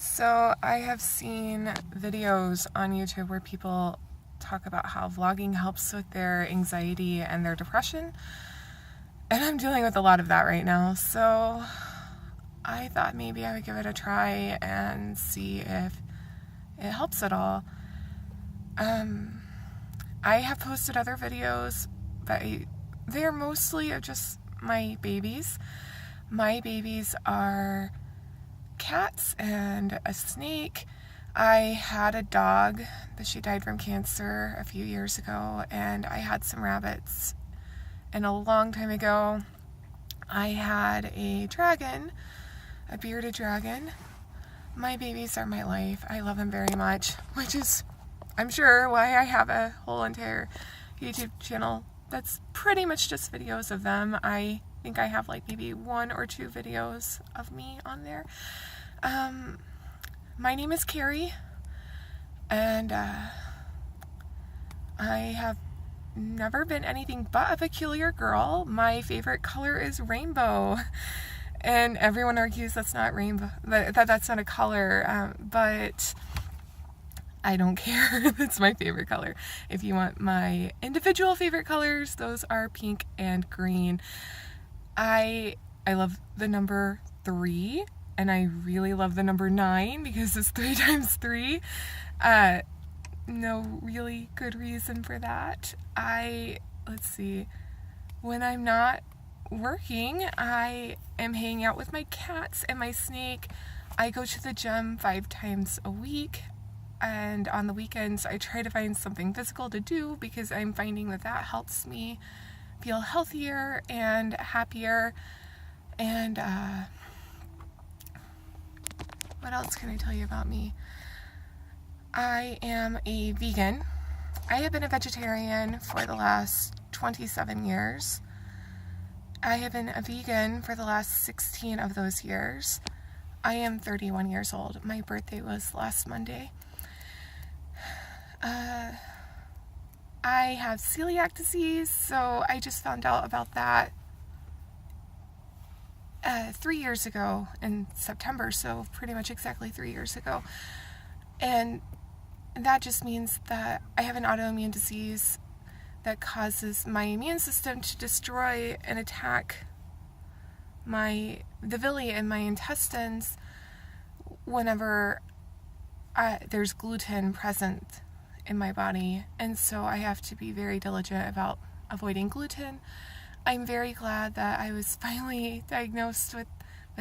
So I have seen videos on YouTube where people talk about how vlogging helps with their anxiety and their depression. And I'm dealing with a lot of that right now. So I thought maybe I would give it a try and see if it helps at all. I have posted other videos, but they're mostly of just my babies. My babies are cats and a snake. I had a dog, but she died from cancer a few years ago, and I had some rabbits. And a long time ago, I had a dragon, a bearded dragon. My babies are my life. I love them very much, which is, I'm sure, why I have a whole entire YouTube channel that's pretty much just videos of them. I think I have like maybe 1 or 2 videos of me on there. My name is Keri, and I have never been anything but a peculiar girl. My favorite color is rainbow, and everyone argues that's not rainbow, that's not a color, but I don't care. It's my favorite color. If you want my individual favorite colors, those are pink and green. I love the number 3, and I really love the number 9 because it's 3 times 3. No really good reason for that. Let's see, when I'm not working, I am hanging out with my cats and my snake. I go to the gym 5 times a week, and on the weekends I try to find something physical to do because I'm finding that helps me feel healthier and happier. And what else can I tell you about me? I am a vegan. I have been a vegetarian for the last 27 years. I have been a vegan for the last 16 of those years. I am 31 years old. My birthday was last Monday. I have celiac disease, so I just found out about that 3 years ago in September, so pretty much exactly 3 years ago. And that just means that I have an autoimmune disease that causes my immune system to destroy and attack the villi in my intestines whenever there's gluten present in my body. And so I have to be very diligent about avoiding gluten. I'm very glad that I was finally diagnosed with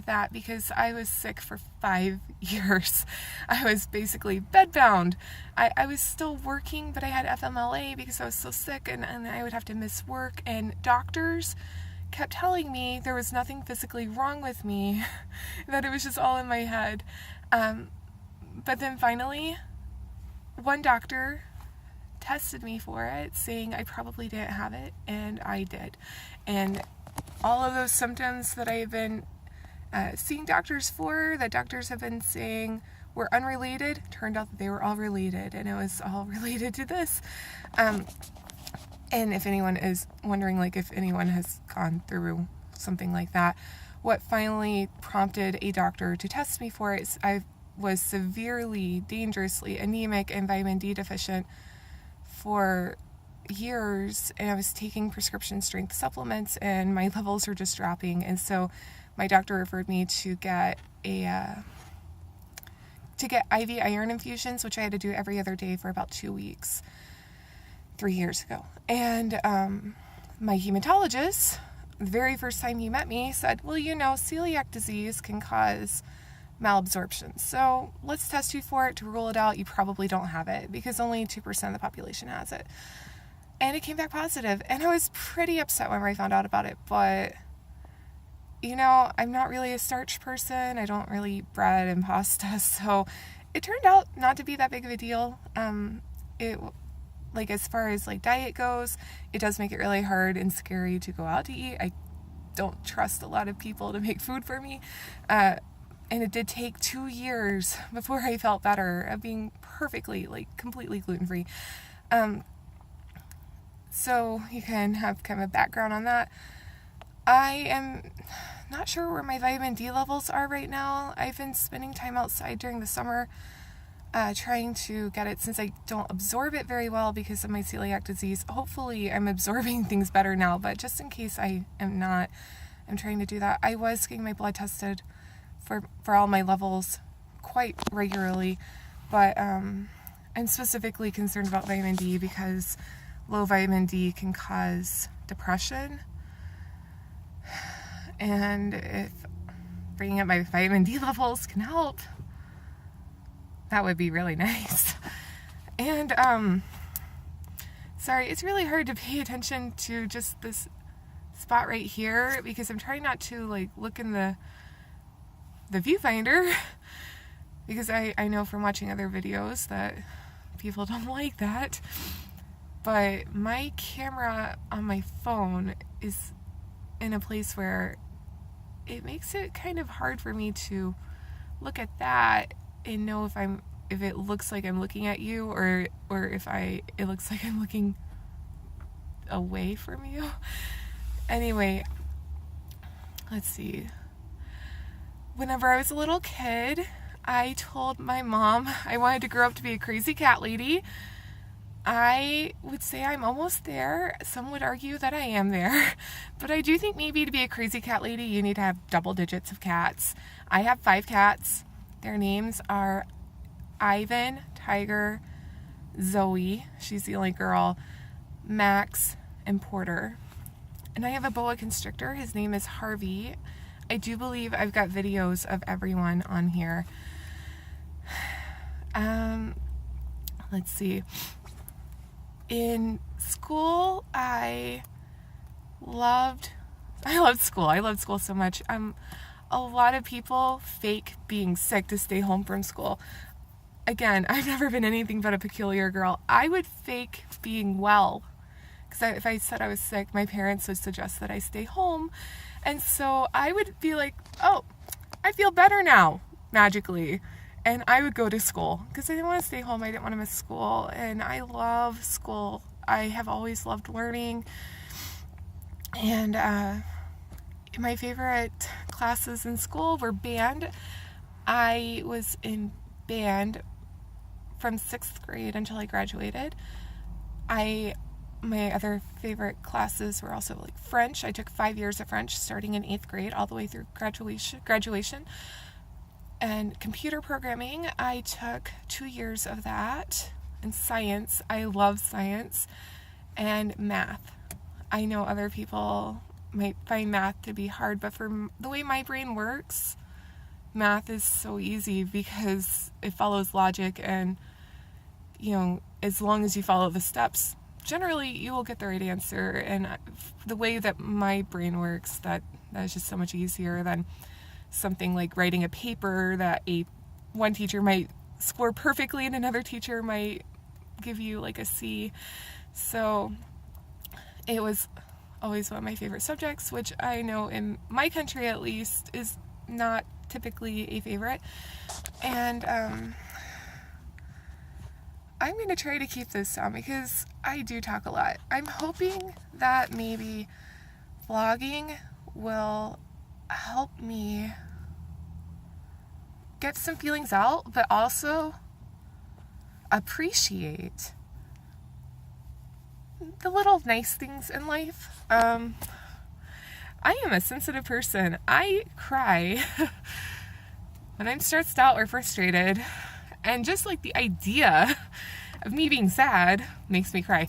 that because I was sick for 5 years. I was basically bedbound. I was still working, but I had FMLA because I was so sick, and I would have to miss work, and doctors kept telling me there was nothing physically wrong with me, that it was just all in my head. But then finally, one doctor tested me for it, saying I probably didn't have it, and I did. And all of those symptoms that I've been seeing doctors for, that doctors have been saying were unrelated, turned out that they were all related, and it was all related to this. And if anyone is wondering, like, if anyone has gone through something like that, what finally prompted a doctor to test me for it is I was severely, dangerously anemic and vitamin D deficient for years, and I was taking prescription strength supplements, and my levels were just dropping. And so my doctor referred me to get IV iron infusions, which I had to do every other day for about 2 weeks 3 years ago. And my hematologist, the very first time he met me, said, well, celiac disease can cause malabsorption, so let's test you for it to rule it out. You probably don't have it because only 2% of the population has it. And it came back positive, and I was pretty upset when I found out about it, but I'm not really a starch person. I don't really eat bread and pasta, so it turned out not to be that big of a deal. As far as diet goes, it does make it really hard and scary to go out to eat. I don't trust a lot of people to make food for me. And it did take 2 years before I felt better of being perfectly, completely gluten-free. So you can have kind of a background on that. I am not sure where my vitamin D levels are right now. I've been spending time outside during the summer trying to get it, since I don't absorb it very well because of my celiac disease. Hopefully I'm absorbing things better now, but just in case I am not, I'm trying to do that. I was getting my blood tested for all my levels quite regularly, but I'm specifically concerned about vitamin D because low vitamin D can cause depression, and if bringing up my vitamin D levels can help, that would be really nice. And sorry, it's really hard to pay attention to just this spot right here because I'm trying not to like look in the viewfinder because I know from watching other videos that people don't like that. But my camera on my phone is in a place where it makes it kind of hard for me to look at that and know if it looks like I'm looking at you or if it looks like I'm looking away from you. Anyway, let's see. Whenever I was a little kid, I told my mom I wanted to grow up to be a crazy cat lady. I would say I'm almost there. Some would argue that I am there. But I do think maybe to be a crazy cat lady, you need to have double digits of cats. I have 5 cats. Their names are Ivan, Tiger, Zoe, she's the only girl, Max, and Porter. And I have a boa constrictor. His name is Harvey. I do believe I've got videos of everyone on here. Let's see. In school, I loved school. I loved school so much. A lot of people fake being sick to stay home from school. Again, I've never been anything but a peculiar girl. I would fake being well. Because if I said I was sick, my parents would suggest that I stay home. And so I would be like, oh, I feel better now, magically. And I would go to school because I didn't want to stay home. I didn't want to miss school. And I love school. I have always loved learning. And my favorite classes in school were band. I was in band from 6th grade until I graduated. My other favorite classes were also like French. I took 5 years of French starting in 8th grade all the way through graduation. And computer programming, I took 2 years of that. And science, I love science. And math. I know other people might find math to be hard, but for the way my brain works, math is so easy because it follows logic, and as long as you follow the steps, generally you will get the right answer. And the way that my brain works, that is just so much easier than something like writing a paper that one teacher might score perfectly and another teacher might give you like a C. So it was always one of my favorite subjects, which I know in my country at least is not typically a favorite. And I'm going to try to keep this down because I do talk a lot. I'm hoping that maybe vlogging will help me get some feelings out, but also appreciate the little nice things in life. I am a sensitive person. I cry when I'm stressed out or frustrated, and just like the idea of me being sad makes me cry.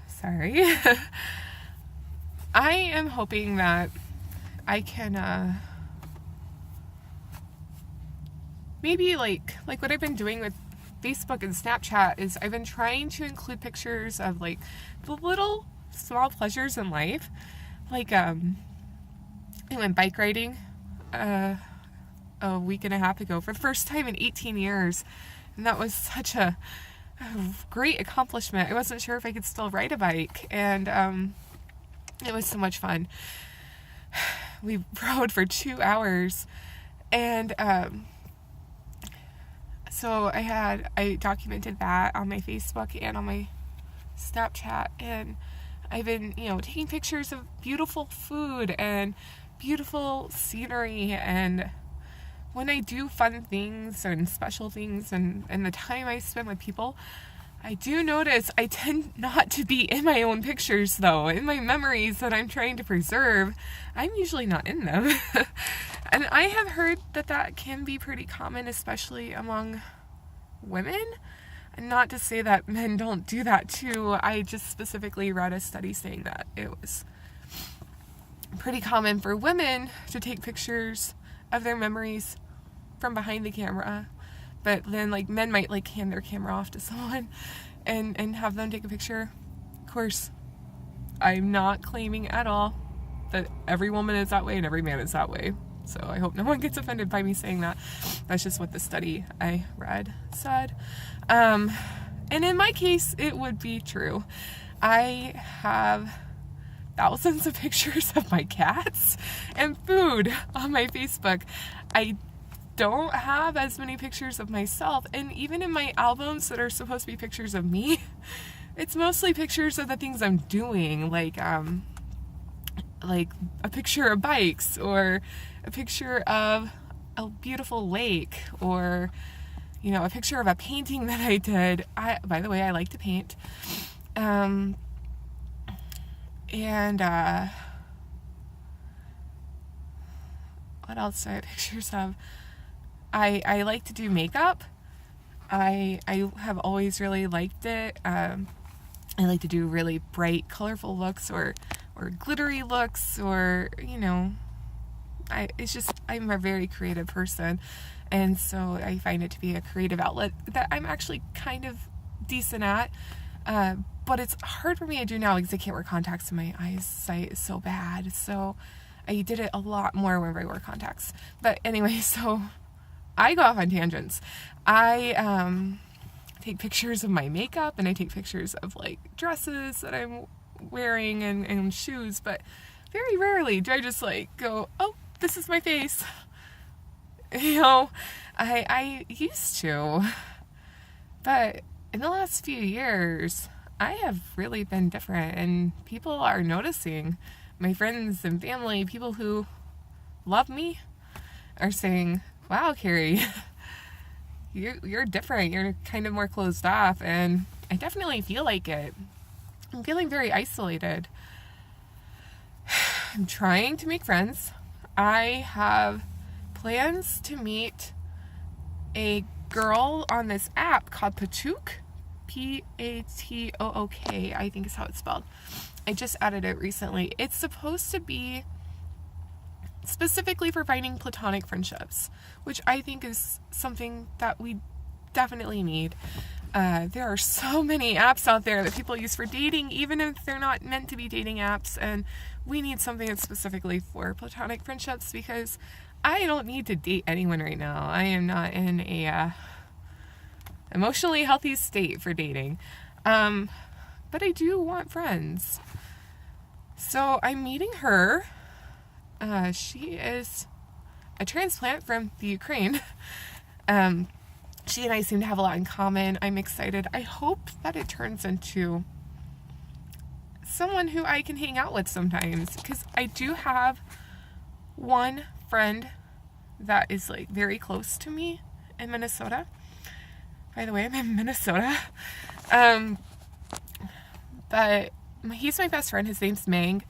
Sorry. I am hoping that I can maybe like what I've been doing with Facebook and Snapchat is I've been trying to include pictures of like the little small pleasures in life. Like I went bike riding a week and a half ago for the first time in 18 years, and that was such a great accomplishment. I wasn't sure if I could still ride a bike, and it was so much fun. We rode for 2 hours, and so I documented that on my Facebook and on my Snapchat, and I've been, taking pictures of beautiful food and beautiful scenery, and when I do fun things and special things and the time I spend with people, I do notice I tend not to be in my own pictures, though. In my memories that I'm trying to preserve, I'm usually not in them. And I have heard that can be pretty common, especially among women. And not to say that men don't do that too. I just specifically read a study saying that it was pretty common for women to take pictures of their memories from behind the camera. But then, men might, hand their camera off to someone and have them take a picture. Of course, I'm not claiming at all that every woman is that way and every man is that way. So I hope no one gets offended by me saying that. That's just what the study I read said. And in my case, it would be true. I have thousands of pictures of my cats and food on my Facebook. I don't have as many pictures of myself, and even in my albums that are supposed to be pictures of me, it's mostly pictures of the things I'm doing, like a picture of bikes, or a picture of a beautiful lake, or a picture of a painting that I did. By the way, I like to paint. And what else do I have pictures of? I like to do makeup. I have always really liked it. I like to do really bright, colorful looks, or glittery looks, or I'm a very creative person, and so I find it to be a creative outlet that I'm actually kind of decent at. But it's hard for me to do now because I can't wear contacts and my eyesight is so bad. So I did it a lot more whenever I wore contacts. But anyway, so I go off on tangents. I take pictures of my makeup, and I take pictures of dresses that I'm wearing and shoes, but very rarely do I just go, oh, this is my face. I used to, but in the last few years, I have really been different, and people are noticing. My friends and family, people who love me, are saying, wow, Keri, you're different. You're kind of more closed off, and I definitely feel like it. I'm feeling very isolated. I'm trying to make friends. I have plans to meet a girl on this app called Patook. Patook, I think is how it's spelled. I just added it recently. It's supposed to be specifically for finding platonic friendships, which I think is something that we definitely need. There are so many apps out there that people use for dating, even if they're not meant to be dating apps, and we need something that's specifically for platonic friendships, because I don't need to date anyone right now. I am not in a emotionally healthy state for dating, but I do want friends. So I'm meeting her. She is a transplant from the Ukraine. She and I seem to have a lot in common. I'm excited. I hope that it turns into someone who I can hang out with sometimes, because I do have one friend that is very close to me in Minnesota. By the way, I'm in Minnesota. But he's my best friend. His name's Mang.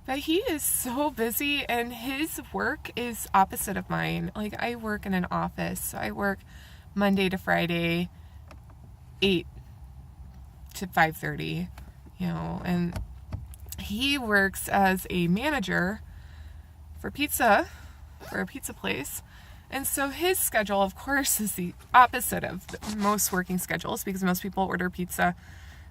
But he is so busy, and his work is opposite of mine. I work in an office, so I work Monday to Friday, 8 to 5:30, and he works as a manager for a pizza place. And so his schedule, of course, is the opposite of most working schedules, because most people order pizza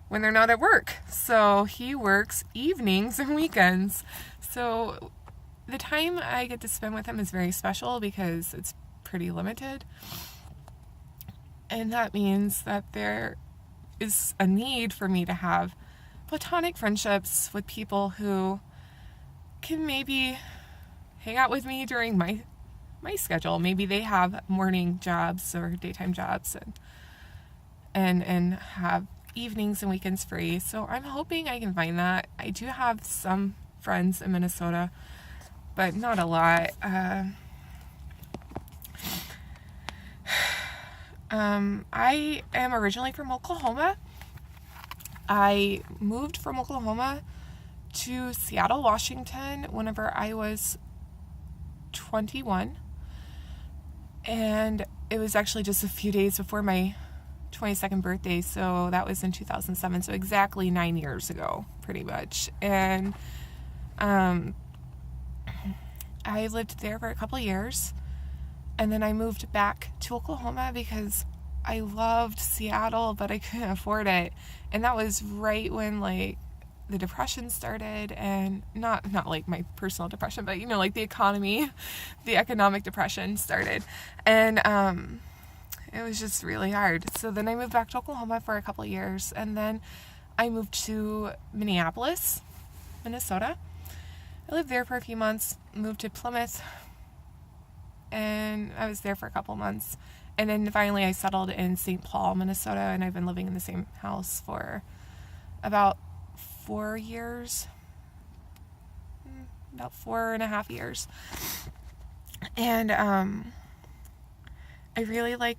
when they're not at work. So he works evenings and weekends. So the time I get to spend with him is very special because it's pretty limited. And that means that there is a need for me to have platonic friendships with people who can maybe hang out with me during my schedule. Maybe they have morning jobs or daytime jobs and have evenings and weekends free. So I'm hoping I can find that. I do have some friends in Minnesota, but not a lot. I am originally from Oklahoma. I moved from Oklahoma to Seattle, Washington whenever I was 21. And it was actually just a few days before my 22nd birthday, so that was in 2007, so exactly 9 years ago, pretty much. And I lived there for a couple of years, and then I moved back to Oklahoma because I loved Seattle, but I couldn't afford it. And that was right when, like, the Depression started, and not like my personal depression, but, you know, like the economic depression started. And it was just really hard. So then I moved back to Oklahoma for a couple of years, and then I moved to Minneapolis, Minnesota. I lived there for a few months, moved to Plymouth, and I was there for a couple months. And then finally I settled in St. Paul, Minnesota, and I've been living in the same house for about 4 years, about 4.5 years. And I really like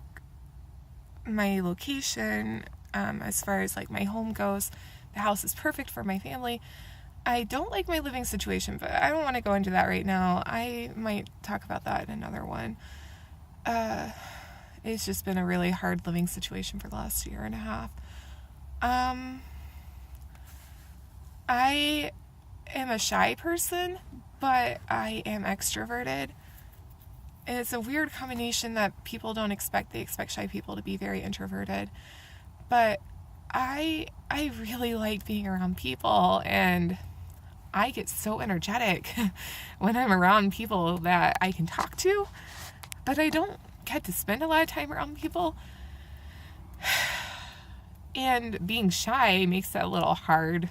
my location as far as like my home goes. The house is perfect for my family. I don't like my living situation, but I don't want to go into that right now. I might talk about that in another one. It's just been a really hard living situation for the last 1.5 years. I am a shy person, but I am extroverted. And it's a weird combination that people don't expect. They expect shy people to be very introverted. But I really like being around people, and I get so energetic when I'm around people that I can talk to, but I don't get to spend a lot of time around people. And being shy makes that a little hard.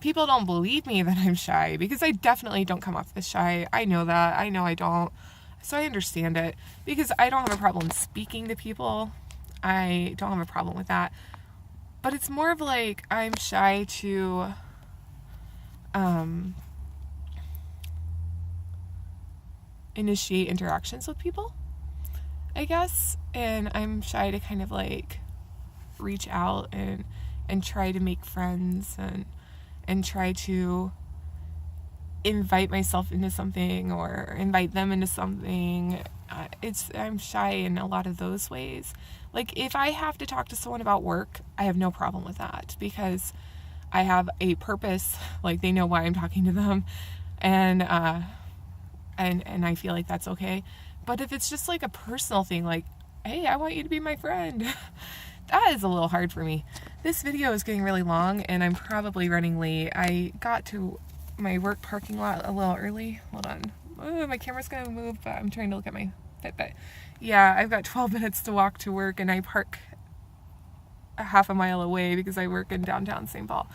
People don't believe me that I'm shy because I definitely don't come off as shy. I know that. I know I don't. So I understand it because I don't have a problem speaking to people. I don't have a problem with that. But it's more of like I'm shy to initiate interactions with people, I guess. And I'm shy to kind of like reach out and try to make friends and try to invite myself into something or invite them into something. I'm shy in a lot of those ways. Like if I have to talk to someone about work, I have no problem with that because I have a purpose. Like they know why I'm talking to them, and I feel like that's okay. But if it's just like a personal thing, like, hey, I want you to be my friend, that is a little hard for me. This video is getting really long, and I'm probably running late. I got to my work parking lot a little early. Hold on. Oh, my camera's going to move, but I'm trying to look at my Fitbit. Yeah, I've got 12 minutes to walk to work, and I park a half a mile away because I work in downtown St. Paul.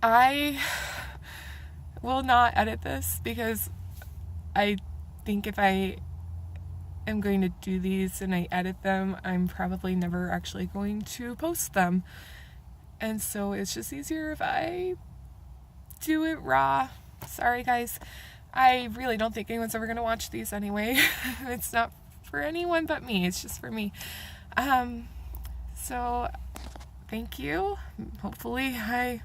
I will not edit this because I think if I am going to do these and I edit them, I'm probably never actually going to post them. And so it's just easier if I do it raw. Sorry guys. I really don't think anyone's ever going to watch these anyway. It's not for anyone but me. It's just for me. So thank you. Hopefully I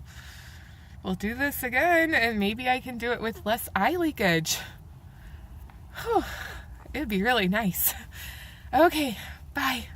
will do this again and maybe I can do it with less eye leakage. Whew. It'd be really nice. Okay, bye.